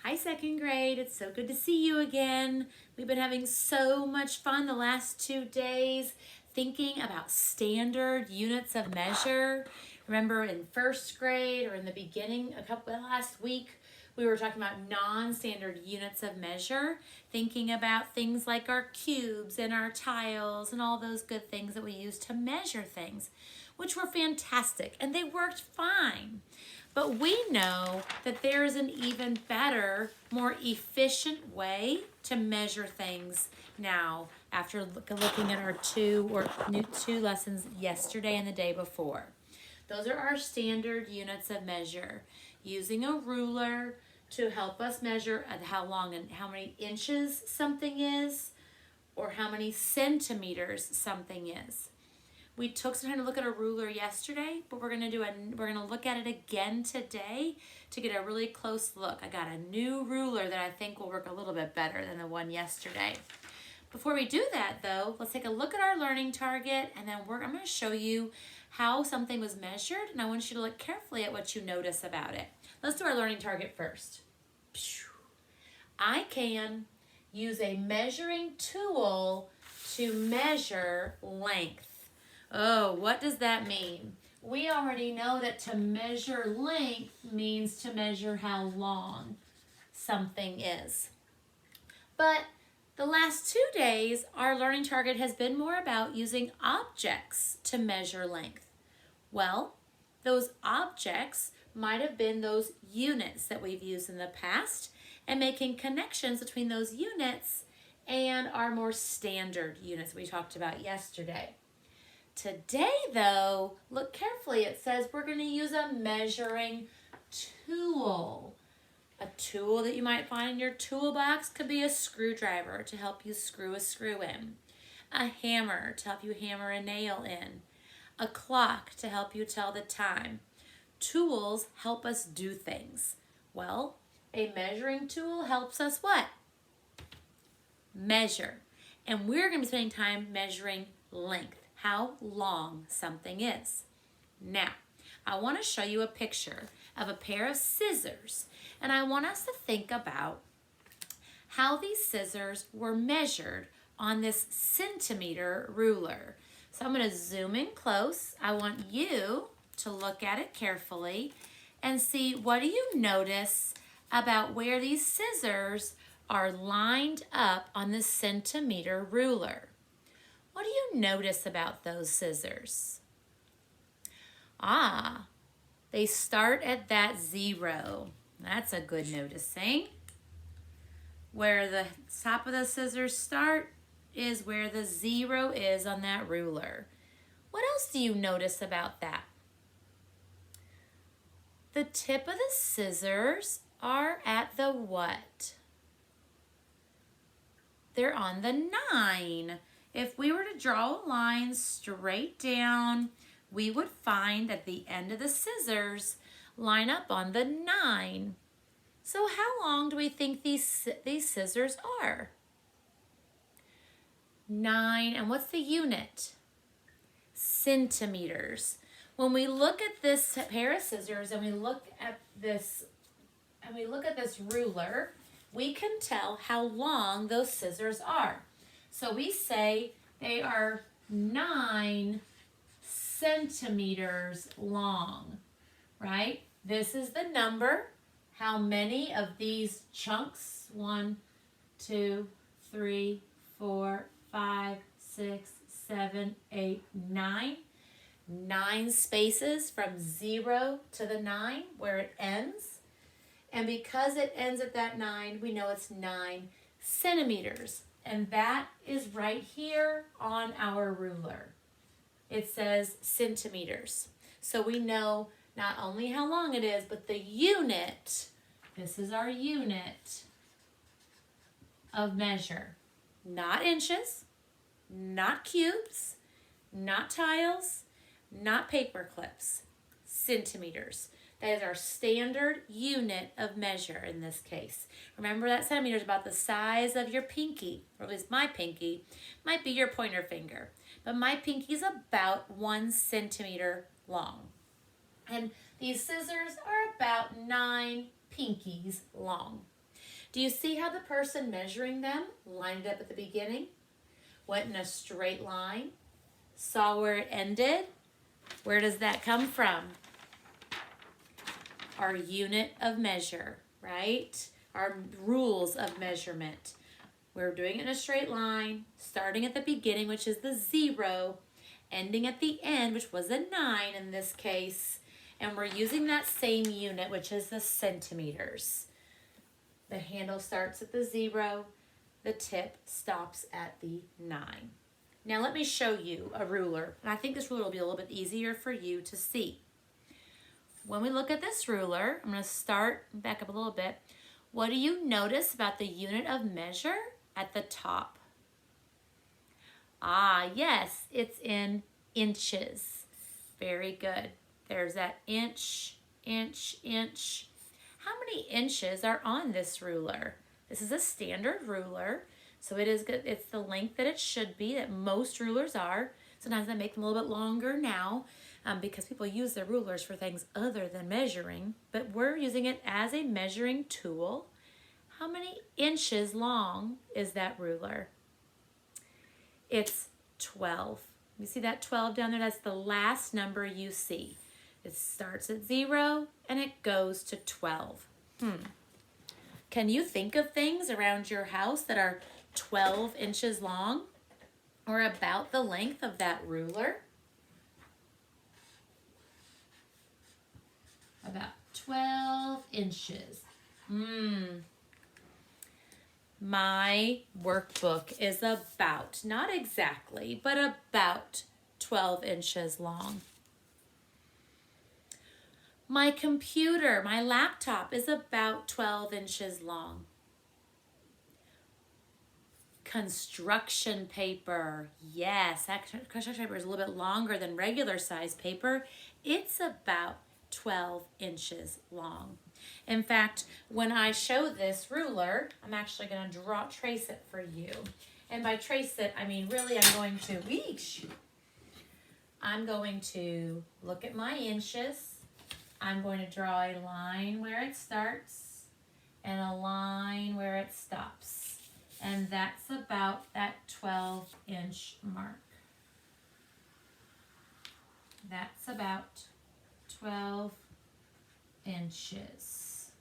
Hi, second grade. It's so good to see you again. We've been having so much fun the last 2 days thinking about standard units of measure. Remember in first grade or in the beginning, last week, we were talking about non-standard units of measure, thinking about things like our cubes and our tiles and all those good things that we use to measure things, which were fantastic and they worked fine. But we know that there is an even better, more efficient way to measure things now after looking at our two lessons yesterday and the day before. Those are our standard units of measure. Using a ruler to help us measure how long and how many inches something is, or how many centimeters something is. We took some time to look at a ruler yesterday, but we're gonna look at it again today to get a really close look. I got a new ruler that I think will work a little bit better than the one yesterday. Before we do that though, let's take a look at our learning target, and then I'm gonna show you how something was measured, and I want you to look carefully at what you notice about it. Let's do our learning target first. I can use a measuring tool to measure length. Oh, what does that mean? We already know that to measure length means to measure how long something is. But the last 2 days, our learning target has been more about using objects to measure length. Well, those objects might have been those units that we've used in the past, and making connections between those units and our more standard units we talked about yesterday. Today, though, look carefully. It says we're going to use a measuring tool. A tool that you might find in your toolbox could be a screwdriver to help you screw a screw in, a hammer to help you hammer a nail in, a clock to help you tell the time. Tools help us do things. Well, a measuring tool helps us what? Measure. And we're going to be spending time measuring length, how long something is. Now, I want to show you a picture of a pair of scissors, and I want us to think about how these scissors were measured on this centimeter ruler. So I'm going to zoom in close. I want you to look at it carefully and see, what do you notice about where these scissors are lined up on the centimeter ruler? What do you notice about those scissors? They start at that 0. That's a good noticing. Where the top of the scissors start is where the 0 is on that ruler. What else do you notice about that? The tip of the scissors are at the what? They're on the 9. If we were to draw a line straight down, we would find that the end of the scissors line up on the 9. So how long do we think these scissors are? 9, and what's the unit? Centimeters. When we look at this pair of scissors and we look at this ruler, we can tell how long those scissors are. So we say they are 9 centimeters long, right? This is the number. How many of these chunks? 1, 2, 3, 4, 5, 6, 7, 8, 9. 9 spaces from 0 to the 9 where it ends. And because it ends at that 9, we know it's 9 centimeters. And that is right here on our ruler. It says centimeters. So we know not only how long it is, but the unit. This is our unit of measure. Not inches, not cubes, not tiles, not paper clips. Centimeters. That is our standard unit of measure in this case. Remember that centimeter is about the size of your pinky, or at least my pinky. Might be your pointer finger. But my pinky is about 1 centimeter long. And these scissors are about 9 pinkies long. Do you see how the person measuring them lined up at the beginning, went in a straight line, saw where it ended? Where does that come from? Our unit of measure, right? Our rules of measurement. We're doing it in a straight line, starting at the beginning, which is the 0, ending at the end, which was a 9 in this case. And we're using that same unit, which is the centimeters. The handle starts at the 0, the tip stops at the 9. Now let me show you a ruler. And I think this ruler will be a little bit easier for you to see. When we look at this ruler, I'm going to start, back up a little bit. What do you notice about the unit of measure at the top? Ah, yes, it's in inches. Very good. There's that inch, inch, inch. How many inches are on this ruler? This is a standard ruler, so it is good. It's the length that it should be, that most rulers are. Sometimes I make them a little bit longer now because people use their rulers for things other than measuring, but we're using it as a measuring tool. How many inches long is that ruler? It's 12. You see that 12 down there? That's the last number you see. It starts at 0 and it goes to 12. Can you think of things around your house that are 12 inches long or about the length of that ruler? About 12 inches. My workbook is about, not exactly, but about 12 inches long. My computer, my laptop is about 12 inches long. Construction paper, yes, construction paper is a little bit longer than regular size paper. It's about 12 inches long. In fact, when I show this ruler, I'm actually going to trace it for you. And by trace it, I mean really I'm going to look at my inches. I'm going to draw a line where it starts and a line where it stops. And that's about that 12-inch mark. That's about 12 inches.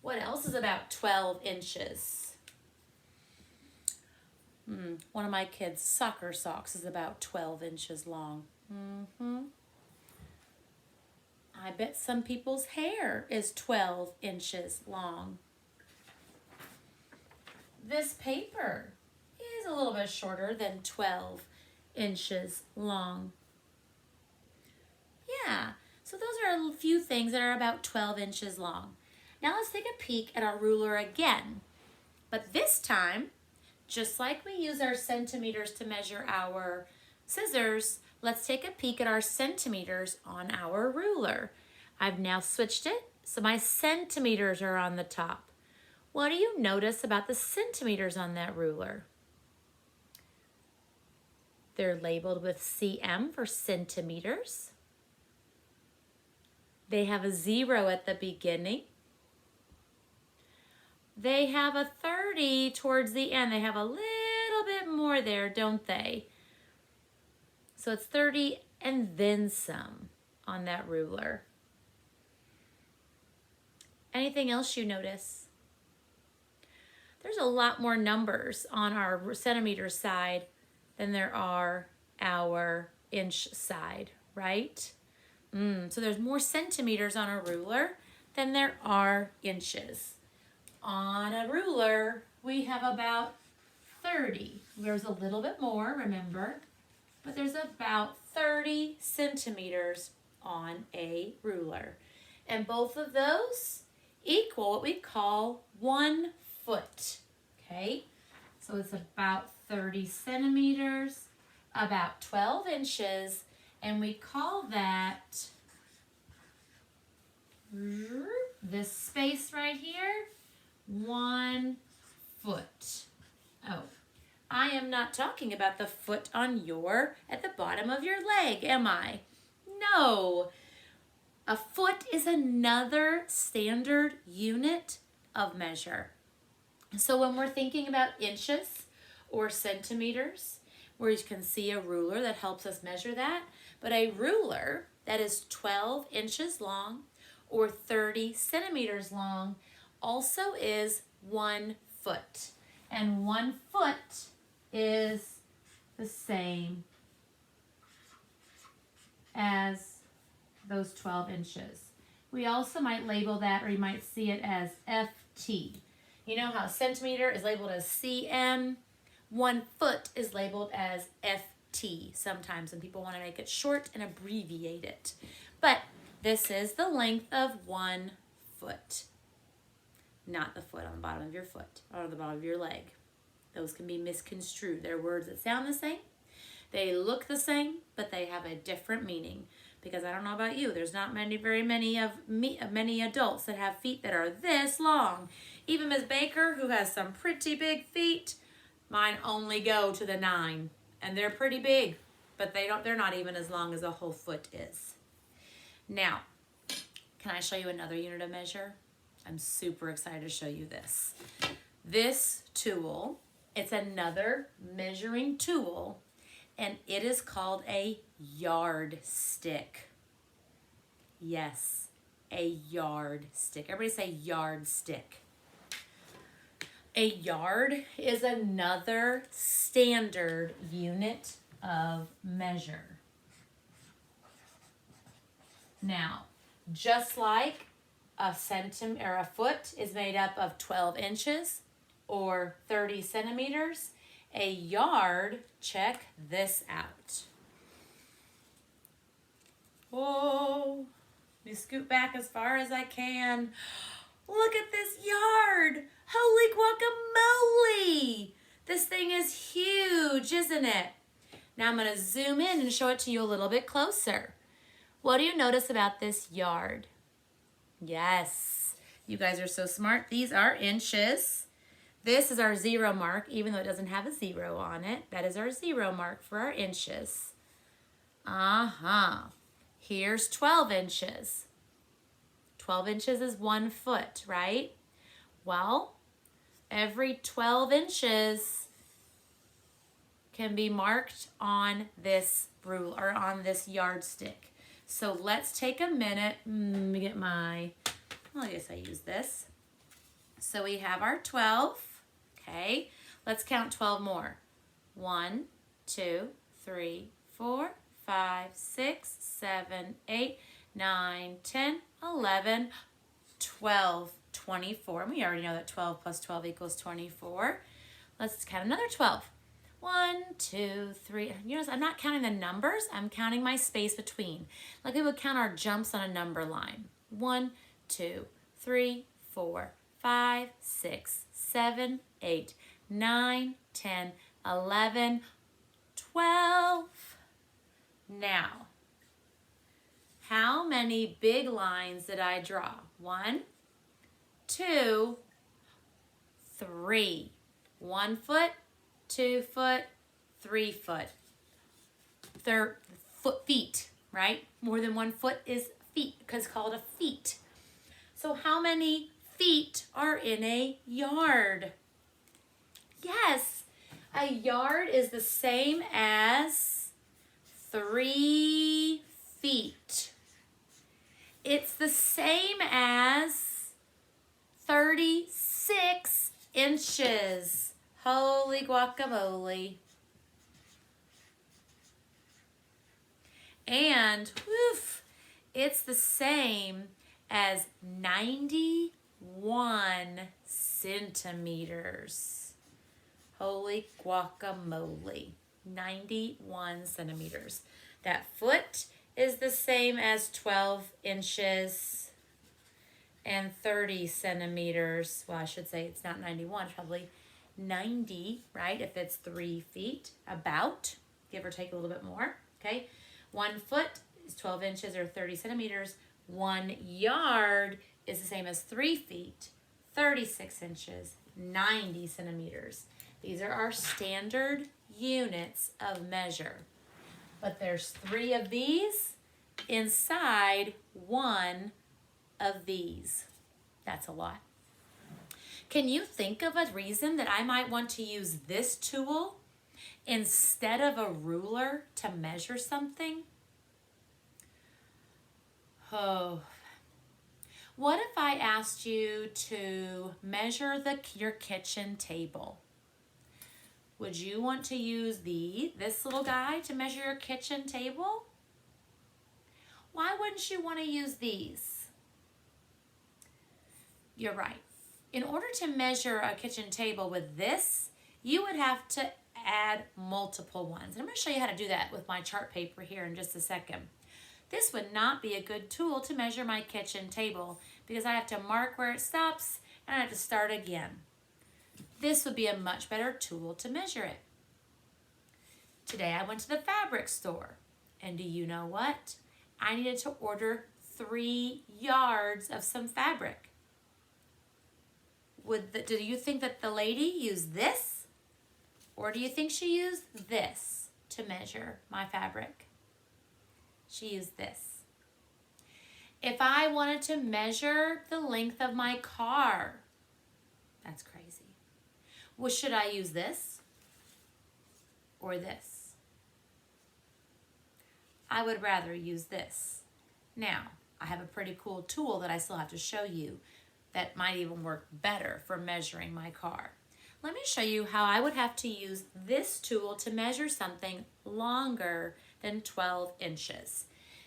What else is about 12 inches? One of my kids' soccer socks is about 12 inches long. I bet some people's hair is 12 inches long. This paper is a little bit shorter than 12 inches long. Yeah, so those are a few things that are about 12 inches long. Now let's take a peek at our ruler again. But this time, just like we use our centimeters to measure our scissors, let's take a peek at our centimeters on our ruler. I've now switched it, so my centimeters are on the top. What do you notice about the centimeters on that ruler? They're labeled with cm for centimeters. They have a 0 at the beginning. They have a 30 towards the end. They have a little bit more there, don't they? So it's 30 and then some on that ruler. Anything else you notice? There's a lot more numbers on our centimeter side than there are our inch side, right? So there's more centimeters on a ruler than there are inches. On a ruler, we have about 30. There's a little bit more, remember, but there's about 30 centimeters on a ruler. And both of those equal what we call 1 foot, okay? So it's about 30 centimeters, about 12 inches, and we call that, this space right here, 1 foot. Oh, I am not talking about the foot on at the bottom of your leg, am I? No. A foot is another standard unit of measure. So when we're thinking about inches or centimeters, where you can see a ruler that helps us measure that, but a ruler that is 12 inches long or 30 centimeters long also is 1 foot. And 1 foot is the same as those 12 inches. We also might label that, or you might see it as FT. You know how centimeter is labeled as cm? 1 foot is labeled as FT sometimes when people want to make it short and abbreviate it. But this is the length of 1 foot. Not the foot on the bottom of your foot or the bottom of your leg. Those can be misconstrued. They're words that sound the same. They look the same, but they have a different meaning. Because I don't know about you, there's not very many adults that have feet that are this long. Even Ms. Baker, who has some pretty big feet, mine only go to the 9, and they're pretty big, but they're not even as long as a whole foot is. Now, can I show you another unit of measure? I'm super excited to show you this. This tool, it's another measuring tool, and it is called a yardstick. Yes, a yardstick. Everybody say yardstick. A yard is another standard unit of measure. Now, just like a centimeter or a foot is made up of 12 inches or 30 centimeters, a yard, check this out. Whoa, let me scoot back as far as I can. Look at this yard. Holy guacamole. This thing is huge, isn't it? Now I'm going to zoom in and show it to you a little bit closer. What do you notice about this yard? Yes, you guys are so smart. These are inches. This is our 0 mark, even though it doesn't have a 0 on it. That is our 0 mark for our inches. Here's 12 inches. 12 inches is 1 foot, right? Well, every 12 inches can be marked on this ruler, or on this yardstick. So let's take a minute. Let me get I guess I use this. So we have our 12. Okay, let's count 12 more. 1, 2, 3, 4, 5, 6, 7, 8, 9, 10, 11, 12, 24. And we already know that 12 plus 12 equals 24. Let's count another 12. 1, 2, 3. You notice I'm not counting the numbers. I'm counting my space between. Like we would count our jumps on a number line. 1, 2, 3, 4, 5, 6, 7, 8, 9, 10, 11, 12. Now, how many big lines did I draw? 1, 2, 3. 1 foot, 2 foot, 3 foot. Feet, right? More than 1 foot is feet, because it's called a feet. So how many feet are in a yard? Yes, a yard is the same as 3 feet. It's the same as 36 inches. Holy guacamole. And woof, it's the same as 91 centimeters. Holy guacamole. 91 centimeters. That foot is the same as 12 inches and 30 centimeters. Well, I should say it's not 91, it's probably 90, right? If it's 3 feet, about, give or take a little bit more, okay? 1 foot is 12 inches or 30 centimeters. 1 yard is the same as 3 feet, 36 inches, 90 centimeters. These are our standard units of measure. But there's 3 of these inside one of these. That's a lot. Can you think of a reason that I might want to use this tool instead of a ruler to measure something? Oh, what if I asked you to measure your kitchen table? Would you want to use this little guy to measure your kitchen table? Why wouldn't you want to use these? You're right. In order to measure a kitchen table with this, you would have to add multiple ones. And I'm going to show you how to do that with my chart paper here in just a second. This would not be a good tool to measure my kitchen table because I have to mark where it stops and I have to start again. This would be a much better tool to measure it. Today I went to the fabric store, and do you know what? I needed to order 3 yards of some fabric. Do you think that the lady used this, or do you think she used this to measure my fabric? She used this. If I wanted to measure the length of my car, that's crazy. Well, should I use this or this? I would rather use this. Now, I have a pretty cool tool that I still have to show you that might even work better for measuring my car. Let me show you how I would have to use this tool to measure something longer than 12 inches.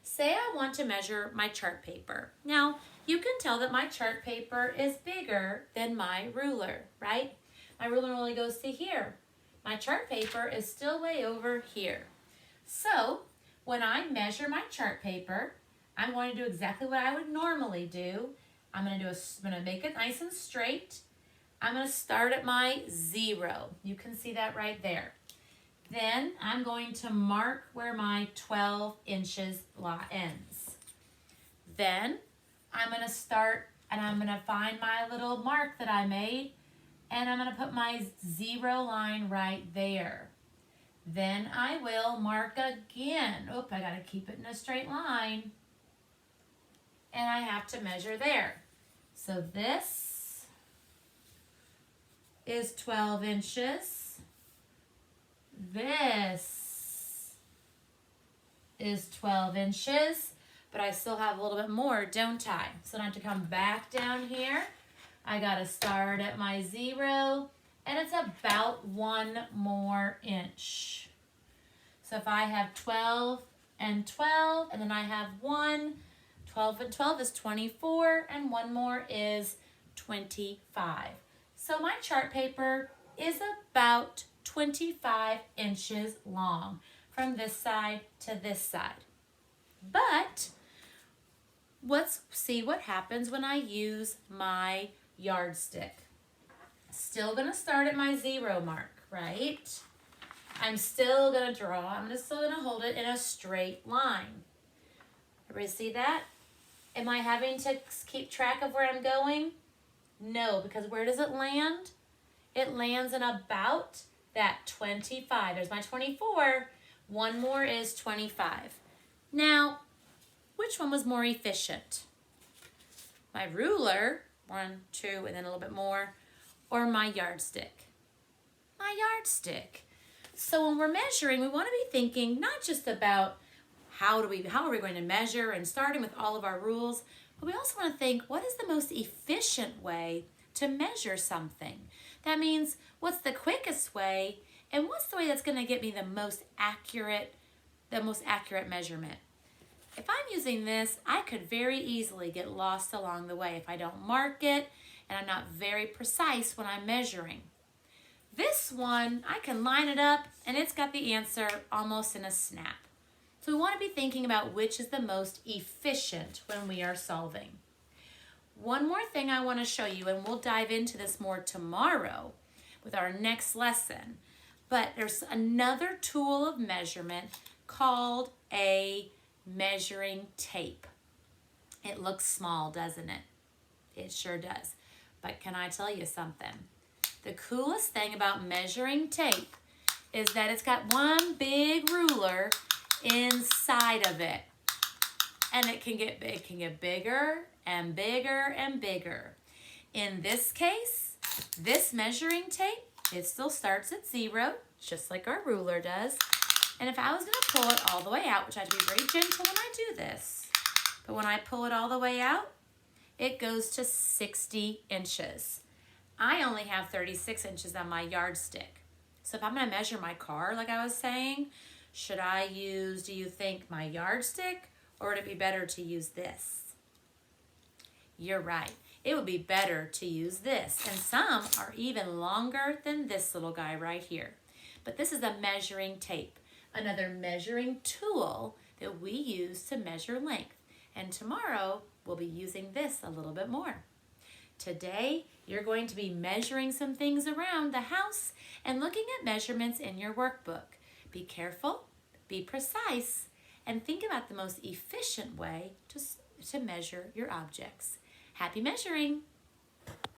Say I want to measure my chart paper. Now, you can tell that my chart paper is bigger than my ruler, right? My ruler only goes to here. My chart paper is still way over here. So, when I measure my chart paper, I'm going to do exactly what I would normally do. I'm going to make it nice and straight. I'm going to start at my 0. You can see that right there. Then I'm going to mark where my 12 inches ends. Then I'm going to start and I'm going to find my little mark that I made, and I'm going to put my 0 line right there. Then I will mark again. Oop, I got to keep it in a straight line. And I have to measure there. So this is 12 inches. This is 12 inches. But I still have a little bit more, don't I? So I have to come back down here. I got to start at my 0. And it's about 1 more inch. So if I have 12 and 12, and then I have 1, 12 and 12 is 24, and 1 more is 25. So my chart paper is about 25 inches long from this side to this side. But let's see what happens when I use my yardstick. Still going to start at my 0 mark, right? I'm still going to draw. I'm still going to hold it in a straight line. Everybody see that? Am I having to keep track of where I'm going? No, because where does it land? It lands in about that 25. There's my 24. 1 more is 25. Now, which one was more efficient? My ruler, 1, 2, and then a little bit more, or my yardstick? My yardstick. So when we're measuring, we want to be thinking not just about how are we going to measure and starting with all of our rules, but we also want to think, what is the most efficient way to measure something? That means, what's the quickest way, and what's the way that's going to get me the most accurate measurement? If I'm using this, I could very easily get lost along the way if I don't mark it and I'm not very precise when I'm measuring. This one, I can line it up and it's got the answer almost in a snap. So we want to be thinking about which is the most efficient when we are solving. One more thing I want to show you, and we'll dive into this more tomorrow with our next lesson, but there's another tool of measurement called a measuring tape. It looks small, doesn't it? It sure does. But can I tell you something? The coolest thing about measuring tape is that it's got one big ruler inside of it. And it can get bigger and bigger and bigger. In this case, this measuring tape, it still starts at 0, just like our ruler does. And if I was going to pull it all the way out, which I have to be very gentle when I do this, but when I pull it all the way out, it goes to 60 inches. I only have 36 inches on my yardstick. So if I'm going to measure my car, like I was saying, should I use, do you think, my yardstick, or would it be better to use this? You're right. It would be better to use this. And some are even longer than this little guy right here. But this is a measuring tape, another measuring tool that we use to measure length. And tomorrow, we'll be using this a little bit more. Today, you're going to be measuring some things around the house and looking at measurements in your workbook. Be careful, be precise, and think about the most efficient way to measure your objects. Happy measuring!